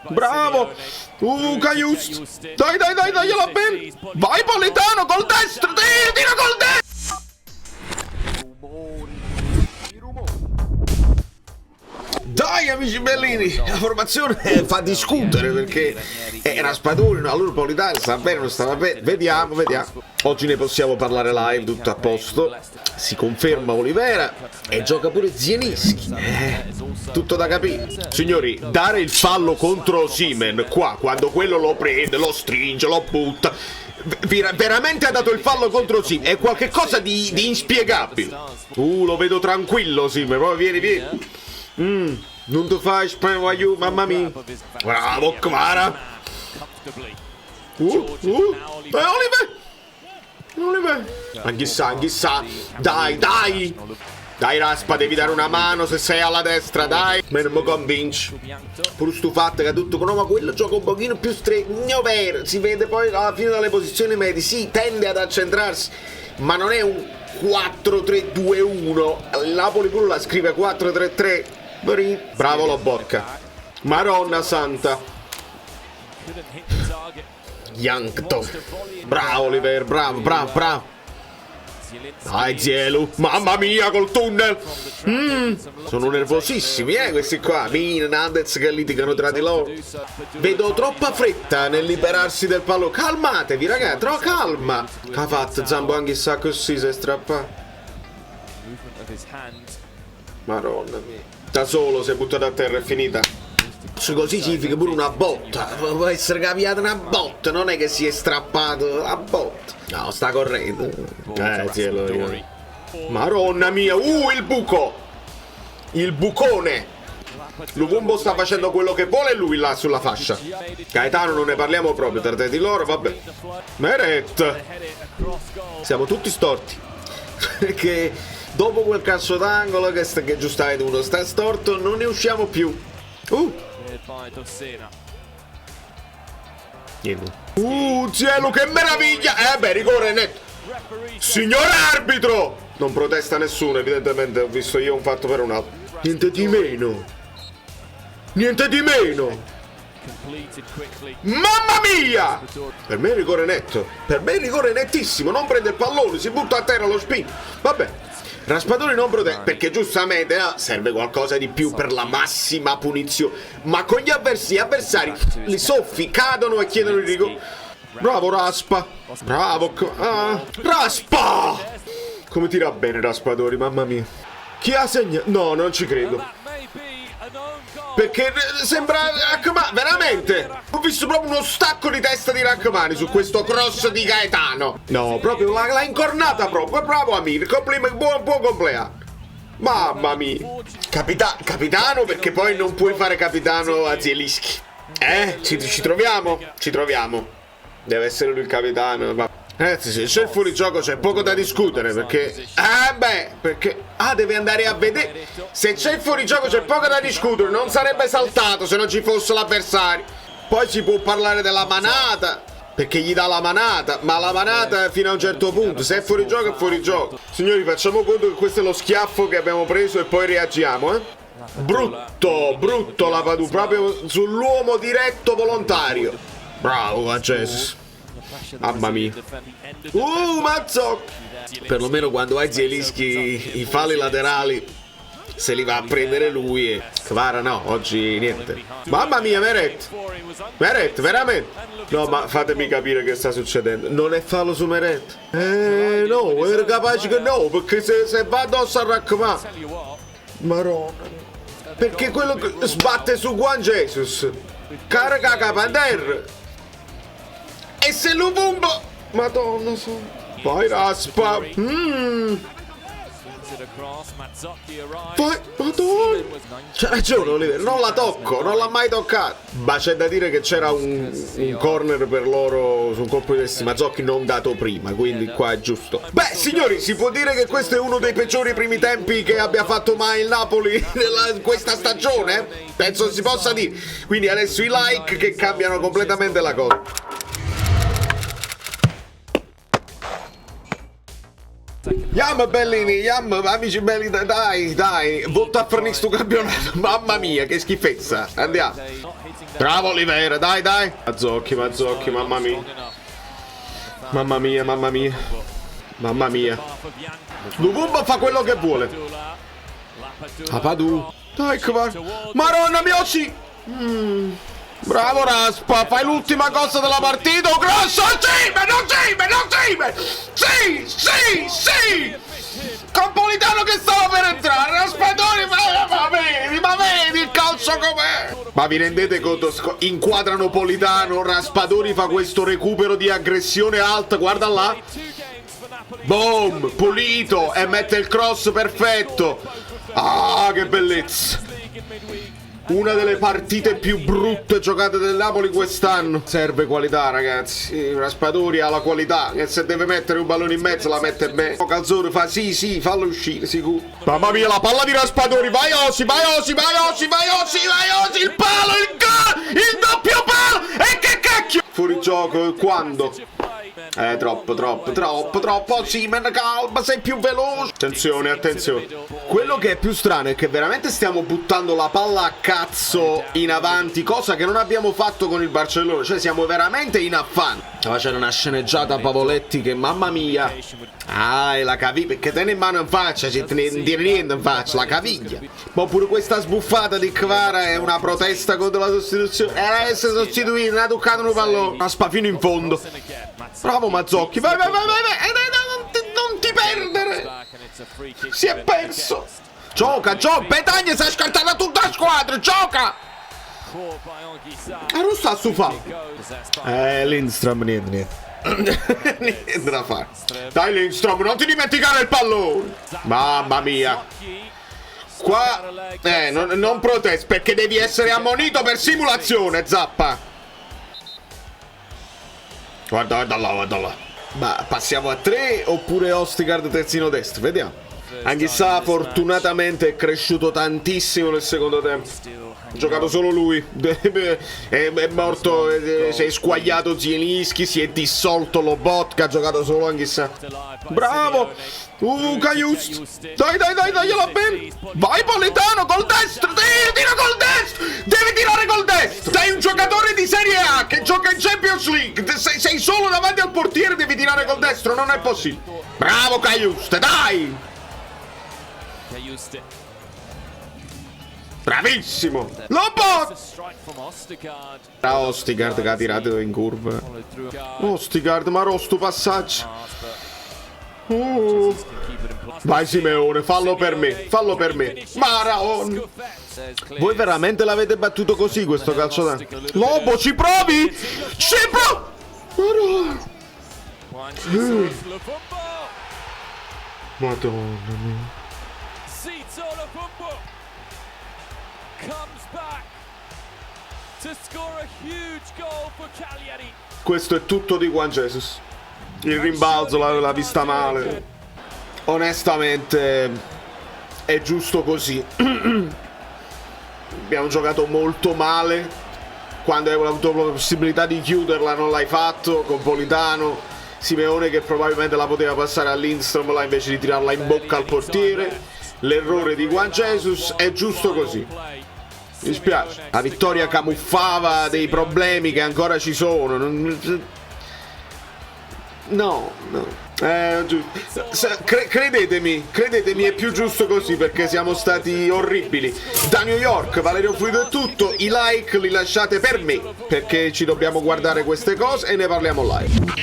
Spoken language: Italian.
Bravo! Caius! Dai, gliela bene! Vai Politano col destro! Tira col destro! Dai amici bellini, la formazione fa discutere perché Raspadori, no, allora Politano sta bene, non stava bene, vediamo. Oggi ne possiamo parlare live, tutto a posto, si conferma Olivera e gioca pure Zielinski, tutto da capire. Signori, dare il fallo contro Osimhen qua, quando quello lo prende, lo stringe, lo butta, veramente ha dato il fallo contro Osimhen, è qualcosa di inspiegabile. Lo vedo tranquillo Osimhen, proprio vieni. Non ti fai spaventare, mamma mia. Bravo, Kvara. Oliver. Anch'issa. Dai. Dai, Raspa, devi dare una mano se sei alla destra, dai. Ma non mi convinci. Pure stu fatto che ha detto no, ma quello gioca un pochino più stretto. Vero, si vede poi alla fine dalle posizioni medie. Sì, tende ad accentrarsi, ma non è un 4-3-2-1. Il Napoli pure la scrive 4-3-3. Bravo Lobotka. Maronna santa. Yankto. Bravo Oliver, bravo. Dai Zielu. Mamma mia col tunnel. Sono nervosissimi questi qua. Mina, Nandez che litigano tra di loro. Vedo troppa fretta nel liberarsi del pallone. Calmatevi ragazzi, troppo calma. Ha fatto Zambo anche sa così si è strappato. Maronna mia. Da solo si è buttato a terra, è finita. Così significa pure una botta. Può essere capiata una botta, non è che si è strappato la botta. No, sta correndo. Cielo. Maronna mia, il buco! Il bucone! Luvumbo sta facendo quello che vuole lui là sulla fascia. Gaetano non ne parliamo proprio, tra te di loro, vabbè. Meret! Siamo tutti storti. Perché dopo quel calcio d'angolo che giustamente uno sta storto, non ne usciamo più. Cielo, che meraviglia! Rigore netto. Signor arbitro! Non protesta nessuno, evidentemente ho visto io un fatto per un altro. Niente di meno. Mamma mia! Per me è rigore netto. Per me è rigore nettissimo. Non prende il pallone, si butta a terra lo spin. Vabbè. Raspadori non protege perché giustamente serve qualcosa di più per la massima punizione. Ma con gli avversari li soffi, cadono e chiedono il rigore. Bravo Raspa. Bravo Raspa! Come tira bene Raspadori, mamma mia. Chi ha segnato? No, non ci credo. Perché sembra Rachmani, veramente. Ho visto proprio uno stacco di testa di Rachmani su questo cross di Gaetano. No, proprio l'ha incornata proprio. Bravo Amir, buon compleanno. Mamma mia. Capitano, perché poi non puoi fare capitano a Zielinski. Ci troviamo? Ci troviamo. Deve essere lui il capitano. Ragazzi, se c'è il fuorigioco c'è poco da discutere perché... deve andare a vedere. Se c'è il fuorigioco c'è poco da discutere. Non sarebbe saltato se non ci fosse l'avversario. Poi si può parlare della manata, perché gli dà la manata, ma la manata fino a un certo punto. Se è fuorigioco è fuorigioco. Signori, facciamo conto che questo è lo schiaffo che abbiamo preso e poi reagiamo, Brutto la Padù, proprio sull'uomo diretto volontario. Bravo Jesus. Mamma mia. Mazzo. Perlomeno quando hai Zielinski i falli laterali se li va a prendere lui e Kvara no, oggi niente. Mamma mia, Meret, veramente. No, ma fatemi capire che sta succedendo. Non è fallo su Meret? No, ero capace che no, perché se va addosso a Rachmani. Maronna. Perché quello che sbatte su Juan Jesus carica Capander. E se lo bomba. Madonna santa. Vai Raspa. Vai, Madonna. C'ha ragione Oliver, non la tocco, non l'ha mai toccata. Ma c'è da dire che c'era un corner per loro su un colpo di testa Mazzocchi non dato prima, quindi qua è giusto. Beh signori, si può dire che questo è uno dei peggiori primi tempi che abbia fatto mai il Napoli in questa stagione? Penso si possa dire. Quindi adesso i like che cambiano completamente la cosa. Yam bellini, yam, amici belli, dai, volta a fornire sto campionato. Mamma mia, che schifezza. Andiamo. Bravo Olivera, dai. Mazzocchi, mamma mia. Mamma mia. Luvumba fa quello che vuole. Apadu. Dai, Maronna mia, sì. Bravo Raspa, fai l'ultima cosa della partita. Grosso, sì. Compolitano che stava per entrare. Raspadori, ma vedi il calcio com'è. Ma vi rendete conto? Inquadrano Politano, Raspadori fa questo recupero di aggressione alta, guarda là. Boom, pulito e mette il cross perfetto. Ah, che bellezza. Una delle partite più brutte giocate del Napoli quest'anno. Serve qualità, ragazzi. Raspadori ha la qualità. E se deve mettere un pallone in mezzo la mette bene. Calzone fa sì, fallo uscire, sicuro. Mamma mia, la palla di Raspadori. Vai Osi. Il palo, il gol, il doppio palo. E che cacchio. Fuori gioco, quando? Troppo. Simen, calma, sei più veloce. Attenzione. Quello che è più strano è che veramente stiamo buttando la palla a cazzo in avanti, cosa che non abbiamo fatto con il Barcellona. Cioè siamo veramente in affanno. C'era una sceneggiata a Pavoletti che mamma mia. E la caviglia, perché tiene in mano in faccia, ci tiene niente in faccia, la caviglia. Ma pure questa sbuffata di Kvara è una protesta contro la sostituzione. Era essere sostituito, non ha toccato un pallone. Aspa fino in fondo. Bravo Mazzocchi, vai. Non ti perdere. Si è perso. Gioca. Petagna si è scartata tutta la squadra. Gioca. Non sta su fallo. Lindstrom, niente. Niente da fare. Dai Lindstrom, non ti dimenticare il pallone. Mamma mia. Qua non protesti perché devi essere ammonito per simulazione, Zappa. Guarda là. Ma passiamo a 3 oppure Ostigard terzino destro? Vediamo. Anghissà fortunatamente è cresciuto tantissimo nel secondo tempo. Ha giocato solo lui. È morto, si è squagliato Zielinski, si è dissolto Lobotka, ha giocato solo Anghissà. Bravo! Kajust! Dai, gliela bene! Vai Politano, col destro! Tira col destro! Devi tirare col destro! Sei un giocatore di Serie A che gioca in Champions League! Sei solo davanti al portiere, devi tirare col destro, non è possibile! Bravo Kajust, dai! Bravissimo! Lobot! Ostigard che ha tirato in curva. Ostigard, ma rosto passaggio. Vai Simeone, fallo per me. Maraon. Voi veramente l'avete battuto così questo calcio da... Lobo, ci provi? Madonna mia. Questo è tutto di Juan Jesus. Il rimbalzo l'aveva vista male. Onestamente è giusto così. Abbiamo giocato molto male. Quando hai avuto la possibilità di chiuderla non l'hai fatto. Con Politano, Simeone che probabilmente la poteva passare a Lindstrom là invece di tirarla in bocca al portiere. L'errore di Juan Jesus, è giusto così. Mi spiace. La vittoria camuffava dei problemi che ancora ci sono. No. Credetemi, è più giusto così perché siamo stati orribili. Da New York, Valerio Fluido è tutto. I like li lasciate per me perché ci dobbiamo guardare queste cose e ne parliamo live.